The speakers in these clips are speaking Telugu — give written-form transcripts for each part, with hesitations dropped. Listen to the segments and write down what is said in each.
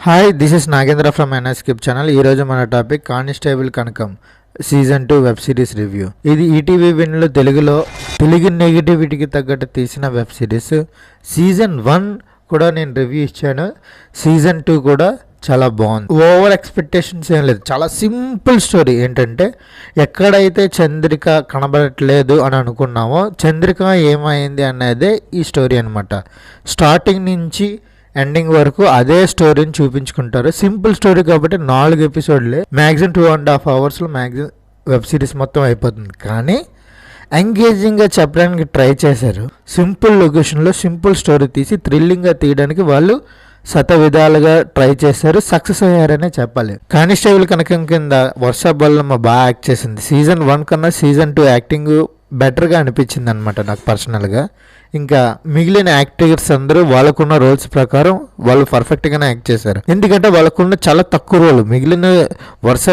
Hi, this is Nagendra from ఎన్ఎస్కిప్ ఛానల్. ఈరోజు మన topic constable Kanakam season 2 web series review. ఇది ఈటీవీ విన్లో తెలుగు నెగిటివిటీకి తగ్గట్టు తీసిన వెబ్ సిరీస్. సీజన్ 1 కూడా నేను రివ్యూ ఇచ్చాను. సీజన్ 2 కూడా చాలా బాగుంది. ఓవర్ ఎక్స్పెక్టేషన్స్ ఏం లేదు. చాలా సింపుల్ స్టోరీ. ఏంటంటే ఎక్కడైతే చంద్రిక కనబడట్లేదు అని అనుకున్నామో చంద్రిక ఏమైంది అనేది ఈ స్టోరీ అనమాట. స్టార్టింగ్ నుంచి ఎండింగ్ వరకు అదే స్టోరీని చూపించుకుంటారు. సింపుల్ స్టోరీ కాబట్టి 4 ఎపిసోడ్లే, మ్యాక్సిమం 2.5 అవర్స్లో మ్యాక్సిమం వెబ్ సిరీస్ మొత్తం అయిపోతుంది. కానీ ఎంగేజింగ్గా చెప్పడానికి ట్రై చేశారు. సింపుల్ లొకేషన్లో సింపుల్ స్టోరీ తీసి థ్రిల్లింగ్గా తీయడానికి వాళ్ళు విధాలుగా ట్రై చేశారు. సక్సెస్ అయ్యారనే చెప్పాలి. కానిస్టేబుల్ కనకం కింద వర్ష బల్లమ్మ బాగా యాక్ట్ చేసింది. సీజన్ 1 కన్నా సీజన్ 2 యాక్టింగ్ బెటర్గా అనిపించింది అనమాట నాకు పర్సనల్గా. ఇంకా మిగిలిన యాక్టర్స్ అందరూ వాళ్ళకున్న రోల్స్ ప్రకారం వాళ్ళు పర్ఫెక్ట్గానే యాక్ట్ చేశారు. ఎందుకంటే వాళ్ళకున్న చాలా తక్కువ రోల్, మిగిలిన వర్ష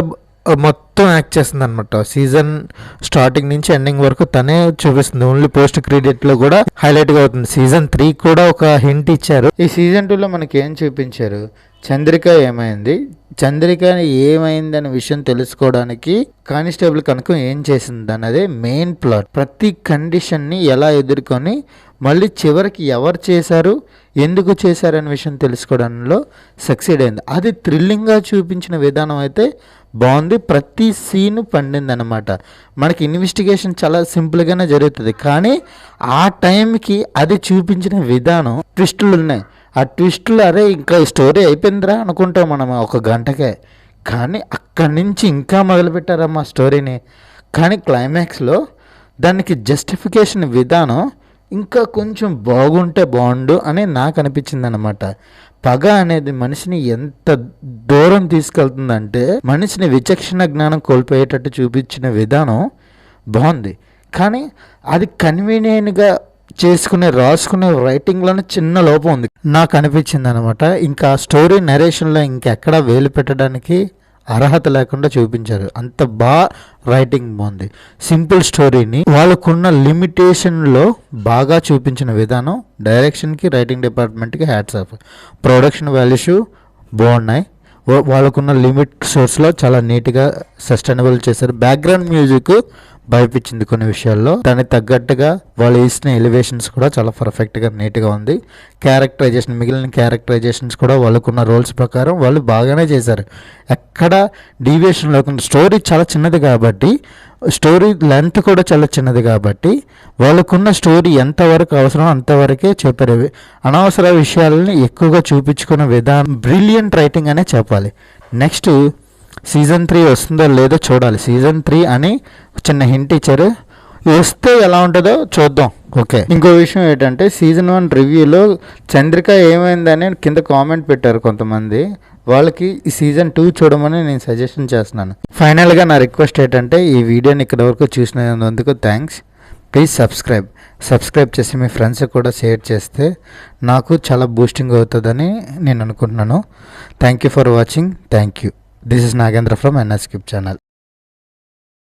మొత్తం యాక్ట్ చేస్తుంది అనమాట. సీజన్ స్టార్టింగ్ నుంచి ఎండింగ్ వరకు తనే చూపిస్తుంది. ఓన్లీ పోస్ట్ క్రెడిట్లో కూడా హైలైట్గా అవుతుంది. సీజన్ 3 కూడా ఒక హింట్ ఇచ్చారు. ఈ సీజన్ 2లో మనకి ఏం చూపించారు, చంద్రిక ఏమైంది, చంద్రిక ఏమైంది అనే విషయం తెలుసుకోవడానికి కానిస్టేబుల్ కనుక ఏం చేసింది అన్నదే మెయిన్ ప్లాట్. ప్రతి కండిషన్ని ఎలా ఎదుర్కొని మళ్ళీ చివరికి ఎవరు చేశారు, ఎందుకు చేశారు అనే విషయం తెలుసుకోవడంలో సక్సీడ్ అయింది. అది థ్రిల్లింగ్గా చూపించిన విధానం అయితే బాగుంది. ప్రతి సీను పండింది అనమాట. మనకి ఇన్వెస్టిగేషన్ చాలా సింపుల్గానే జరుగుతుంది, కానీ ఆ టైంకి అది చూపించిన విధానం ట్విస్టులు ఉన్నాయి. ఆ ట్విస్టులు అరే ఇంకా స్టోరీ అయిపోయిందిరా అనుకుంటాం మనం ఒక గంటకే, కానీ అక్కడి నుంచి ఇంకా మొదలుపెట్టారమ్మా స్టోరీని. కానీ క్లైమాక్స్లో దానికి జస్టిఫికేషన్ విధానం ఇంకా కొంచెం బాగుంటే బాగుండు అని నాకు అనిపించింది అనమాట. పగ అనేది మనిషిని ఎంత దూరం తీసుకెళ్తుందంటే మనిషిని విచక్షణ జ్ఞానం కోల్పోయేటట్టు చూపించిన విధానం బాగుంది. కానీ అది కన్వీనియంట్గా రాసుకునే రైటింగ్లోనే చిన్న లోపం ఉంది నాకు అనిపించింది అనమాట. ఇంకా స్టోరీ నరేషన్లో ఇంకెక్కడా వేలు పెట్టడానికి అర్హత లేకుండా చూపించారు. అంత బాగా రైటింగ్ బాగుంది. సింపుల్ స్టోరీని వాళ్ళకున్న లిమిటేషన్లో బాగా చూపించిన విధానం డైరెక్షన్కి, రైటింగ్ డిపార్ట్మెంట్కి హ్యాట్స్ ఆఫ్. ప్రొడక్షన్ వాల్యూస్ బాగున్నాయి. వాళ్ళకున్న లిమిట్ సోర్స్లో చాలా నీట్గా సస్టైనబుల్ చేశారు. బ్యాక్గ్రౌండ్ మ్యూజిక్ భయపించింది కొన్ని విషయాల్లో. దానికి తగ్గట్టుగా వాళ్ళు ఇచ్చిన ఎలివేషన్స్ కూడా చాలా పర్ఫెక్ట్గా నీట్గా ఉంది. మిగిలిన క్యారెక్టరైజేషన్స్ కూడా వాళ్ళకున్న రోల్స్ ప్రకారం వాళ్ళు బాగానే చేశారు. ఎక్కడ డీవియేషన్ లేకుండా. స్టోరీ చాలా చిన్నది కాబట్టి, స్టోరీ లెంత్ కూడా చాలా చిన్నది కాబట్టి వాళ్ళకున్న స్టోరీ ఎంతవరకు అవసరం అంతవరకే చెప్పారు. అనవసర విషయాలని ఎక్కువగా చూపించుకున్న విధానం బ్రిలియంట్ రైటింగ్ అనే చెప్పాలి. నెక్స్ట్ సీజన్ 3 వస్తుందో లేదో చూడాలి. సీజన్ 3 అని చిన్న హింట్ ఇచ్చారు. వస్తే ఎలా ఉంటుందో చూద్దాం. ఓకే, ఇంకో విషయం ఏంటంటే సీజన్ 1 రివ్యూలో చంద్రిక ఏమైందని కింద కామెంట్ పెట్టారు కొంతమంది. వాళ్ళకి ఈ సీజన్ 2 చూడమని నేను సజెషన్ చేస్తున్నాను. ఫైనల్గా నా రిక్వెస్ట్ ఏంటంటే ఈ వీడియోని ఇక్కడ వరకు చూసినందుకు థ్యాంక్స్. ప్లీజ్ సబ్స్క్రైబ్ చేసి మీ ఫ్రెండ్స్కి కూడా షేర్ చేస్తే నాకు చాలా బూస్టింగ్ అవుతుందని నేను అనుకుంటున్నాను. Thank you for watching. Thank you. This is Nagendra from NSKip channel.